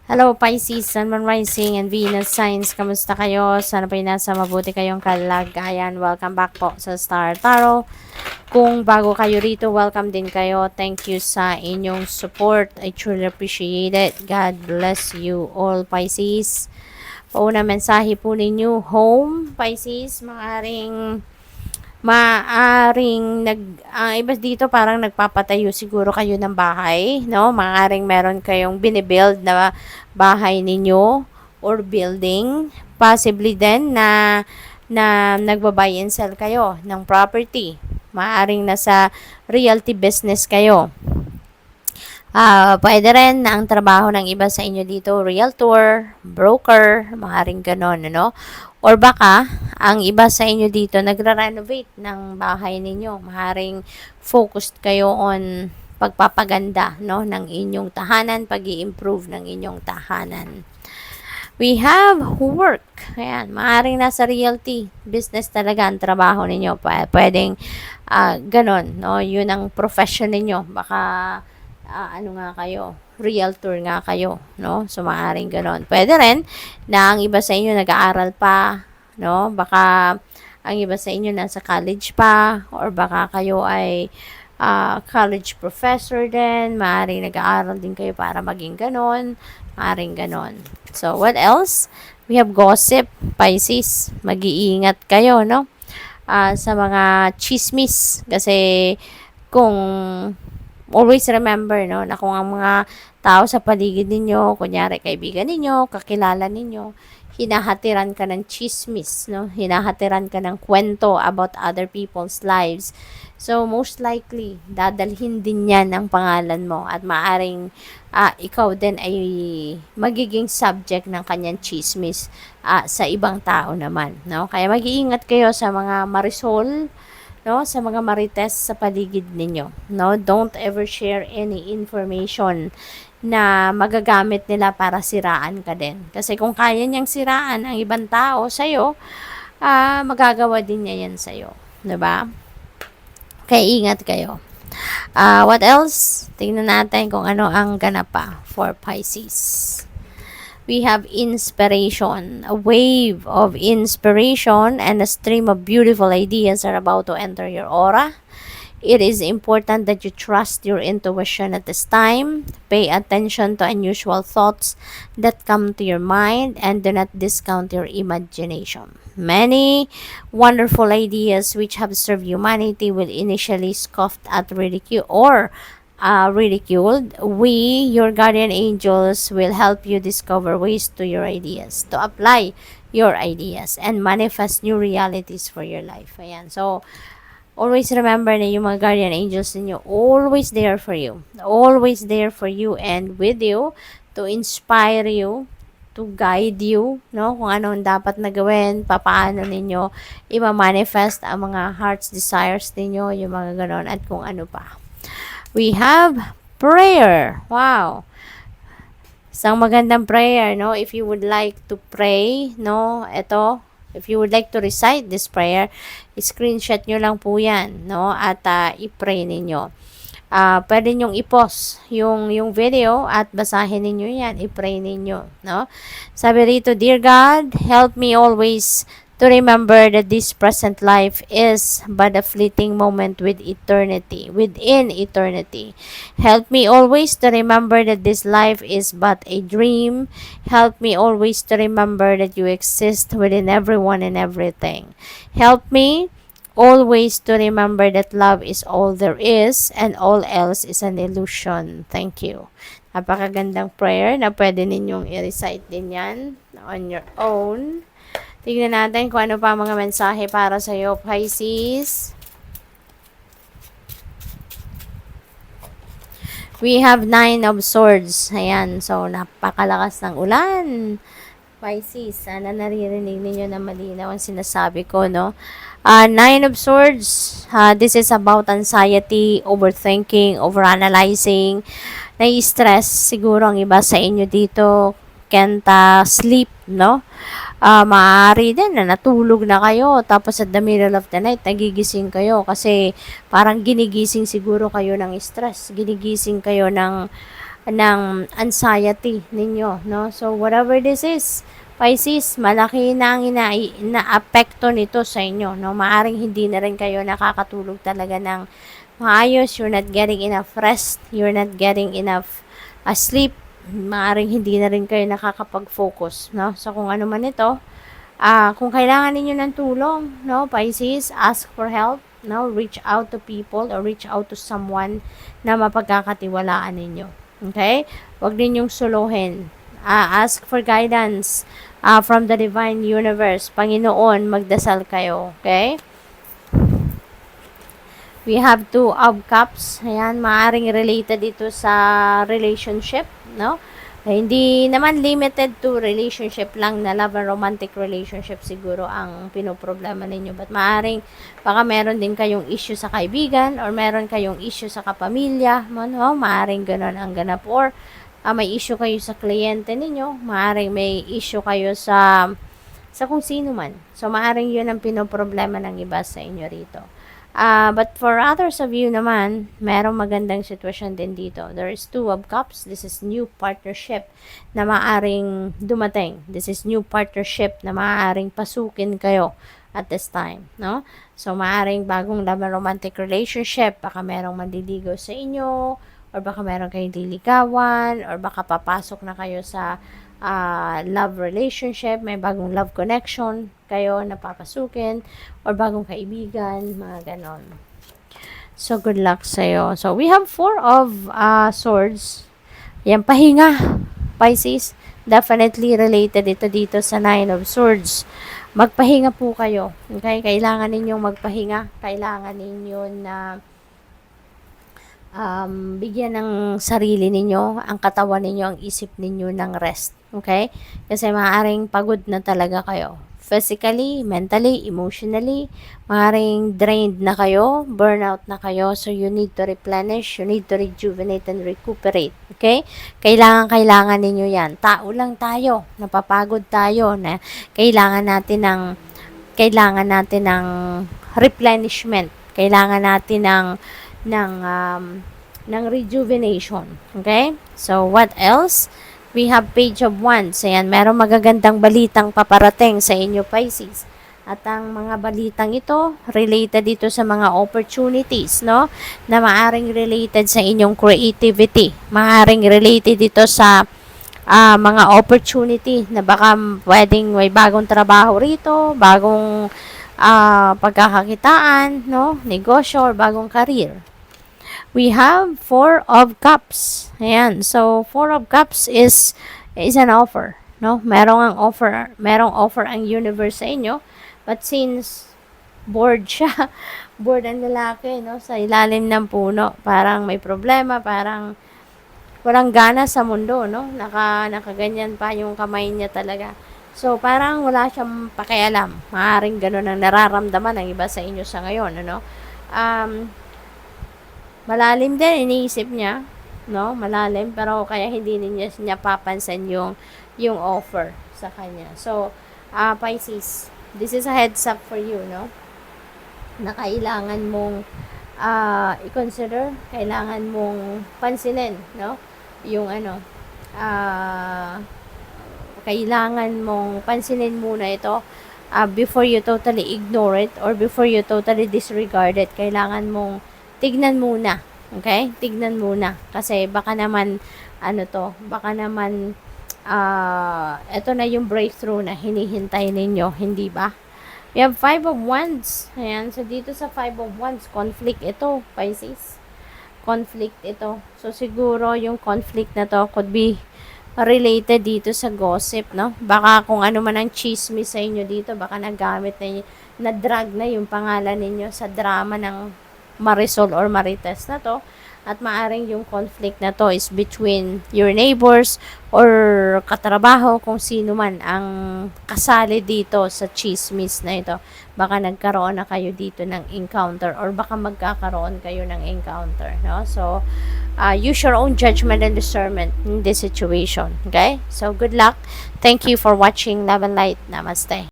Hello Pisces, Sun, Moon Rising, and Venus Signs. Kamusta kayo? Sana po nasa mabuti kayong kalagayan. Welcome back po sa Star Tarot. Kung bago kayo rito, welcome din kayo. Thank you sa inyong support. I truly appreciate it. God bless you all, Pisces. Pauna mensahe po ninyo, home, Pisces, iba dito parang nagpapatayo siguro kayo ng bahay, no? Maaring meron kayong binibuild na bahay ninyo or building. Possibly din na nagba-buy and sell kayo ng property. Maaring nasa realty business kayo. Pwede rin na ang trabaho ng iba sa inyo dito, realtor, broker, maaaring ganon, ano? Or baka, ang iba sa inyo dito nagra-renovate ng bahay ninyo. Maaaring focused kayo on pagpapaganda, no, ng inyong tahanan, pag-i-improve ng inyong tahanan. We have work. Ayan, maaaring nasa realty business talaga ang trabaho ninyo. Pwedeng ganon, no? Yun ang profession ninyo. Baka realtor nga kayo, no? So, maaaring ganon. Pwede rin na ang iba sa inyo nag-aaral pa, no? Baka ang iba sa inyo nasa college pa, or baka kayo ay college professor din, maaaring nag-aaral din kayo para maging ganon, maaaring ganon. So, what else? We have gossip, Pisces. Mag-iingat kayo, no? Sa mga chismis. Kasi, kung always remember, no, na kung ang mga tao sa paligid ninyo, kunyari kaibigan ninyo, kakilala ninyo, hinahatiran ka ng chismis, no? Hinahatiran ka ng kwento about other people's lives. So, most likely, dadalhin din yan ang pangalan mo at maaring ikaw din ay magiging subject ng kanyang chismis sa ibang tao naman, no? Kaya mag-iingat kayo sa mga marisol, no, sa mga marites sa paligid ninyo, no? Don't ever share any information na magagamit nila para siraan ka din. Kasi kung kaya niyang siraan ang ibang tao sa'yo, magagawa din niya yan sa'yo. Diba? Kaya ingat kayo. What else? Tingnan natin kung ano ang ganap pa for Pisces. We have inspiration. A wave of inspiration and a stream of beautiful ideas are about to enter your aura. It is important that you trust your intuition at this time. Pay attention to unusual thoughts that come to your mind and do not discount your imagination. Many wonderful ideas which have served humanity will initially scoffed at ridiculed. We, your guardian angels, will help you discover ways to your ideas, to apply your ideas and manifest new realities for your life. Ayan. So, always remember na yung mga guardian angels ninyo, always there for you. Always there for you and with you to inspire you, to guide you, no? Kung anong dapat na gawin, papaano ninyo i-manifest ang mga heart's desires ninyo, yung mga ganon, at kung ano pa. We have prayer. Wow. Isang magandang prayer, no? If you would like to pray, no? If you would like to recite this prayer, screenshot nyo lang po yan, no? At i-pray ninyo. Pwede nyong i-pause yung video at basahin ninyo yan, i-pray ninyo, no? Sabi rito, Dear God, help me always to remember that this present life is but a fleeting moment within eternity. Help me always to remember that this life is but a dream. Help me always to remember that you exist within everyone and everything. Help me always to remember that love is all there is and all else is an illusion. Thank you. Napakagandang prayer na pwede ninyong i-recite din yan on your own. Tignan natin kung ano pa mga mensahe para sa iyo, Pisces. We have 9 of Swords. Ayan, so napakalakas ng ulan. Pisces, sana naririnig ninyo na malinaw ang sinasabi ko, no? 9 of Swords, this is about anxiety, overthinking, overanalyzing, nai-stress siguro ang iba sa inyo dito, can't sleep, no? Maaari din na natulog na kayo, tapos at the middle of the night, nagigising kayo kasi parang ginigising siguro kayo ng stress, ginigising kayo ng ng anxiety ninyo, no? So, whatever this is, Pisces, malaki na ang ina-apekto nito sa inyo, no? Maaring hindi na rin kayo nakakatulog talaga ng maayos, you're not getting enough rest, you're not getting enough sleep, maaring hindi na rin kayo nakakapag-focus, no? So, kung ano man ito, kung kailangan ninyo ng tulong, no, Pisces, ask for help, no, reach out to people or reach out to someone na mapagkakatiwalaan ninyo. Okay? Huwag ninyong suluhin. Ask for guidance from the divine universe. Panginoon, magdasal kayo. Okay? We have 2 of cups. Ayan, maaring related dito sa relationship, no? Hindi naman limited to relationship lang na love and romantic relationship siguro ang pinoproblema ninyo. But maaring baka meron din kayong issue sa kaibigan or meron kayong issue sa kapamilya. No? Maaring ganun ang ganap. Or may issue kayo sa kliyente ninyo. Maaring may issue kayo sa kung sino man. So maaring yun ang pinoproblema ng iba sa inyo rito. But for others of you naman, merong magandang sitwasyon din dito. There is 2 of cups. This is new partnership na maaring dumating. This is new partnership na maaring pasukin kayo at this time, no? So, maaring bagong love and romantic relationship. Baka merong mandiligaw sa inyo, or baka meron kayong liligawan, or baka papasok na kayo sa love relationship, may bagong love connection kayo na papasukin, or bagong kaibigan, mga ganon. So, good luck sa'yo. So, we have 4 of swords. Yan, pahinga, Pisces. Definitely related ito dito sa 9 of swords. Magpahinga po kayo. Okay? Kailangan ninyong magpahinga. Kailangan ninyo na bigyan ng sarili ninyo, ang katawan ninyo, ang isip ninyo ng rest. Okay? Kasi maaaring pagod na talaga kayo. Physically, mentally, emotionally, maaaring drained na kayo, burnout na kayo, so you need to replenish, you need to rejuvenate and recuperate. Okay? Kailangan ninyo yan. Tao lang tayo, napapagod tayo, na kailangan natin ng replenishment. Kailangan natin ng rejuvenation. Okay? So, what else? We have Page of Wands. Ayan, merong magagandang balitang paparating sa inyo, Pisces. At ang mga balitang ito, related dito sa mga opportunities, no? Na maaring related sa inyong creativity. Maaring related dito sa mga opportunity na baka pwedeng may bagong trabaho rito, bagong pagkakakitaan, no? Negosyo or bagong career. We have 4 of Cups. Ayan. So, 4 of Cups is an offer, no? Merong offer ang universe sa inyo. But since bored siya, bored ang lalaki, no? Sa ilalim ng puno, parang may problema, parang walang gana sa mundo, no? Nakaganyan pa yung kamay niya talaga. So, parang wala siyang pakialam. Maaaring ganun ang nararamdaman ng iba sa inyo sa ngayon, ano? Malalim din iniisip niya, no? Malalim, pero kaya hindi niya papansin yung offer sa kanya. So, Pisces, this is a heads up for you, no? Na kailangan mong i-consider, kailangan mong pansinin, no? Yung kailangan mong pansinin muna ito before you totally ignore it or before you totally disregard it. Kailangan mong tignan muna. Okay? Tignan muna. Kasi baka naman, baka naman, ito na yung breakthrough na hinihintay ninyo. Hindi ba? We have 5 of Wands. Ayan. So, dito sa 5 of Wands, conflict ito, Pisces. Conflict ito. So, siguro yung conflict na to could be related dito sa gossip, no? Baka kung ano man ang chismis sa inyo dito, baka nagamit na drag na yung pangalan ninyo sa drama ng Marisol or Marites na to. At maaring yung conflict na to is between your neighbors or katrabaho, kung sino man ang kasali dito sa chismis na ito. Baka nagkaroon na kayo dito ng encounter or baka magkakaroon kayo ng encounter, no? So, use your own judgment and discernment in this situation, okay? So, good luck. Thank you for watching Love and Light. Namaste.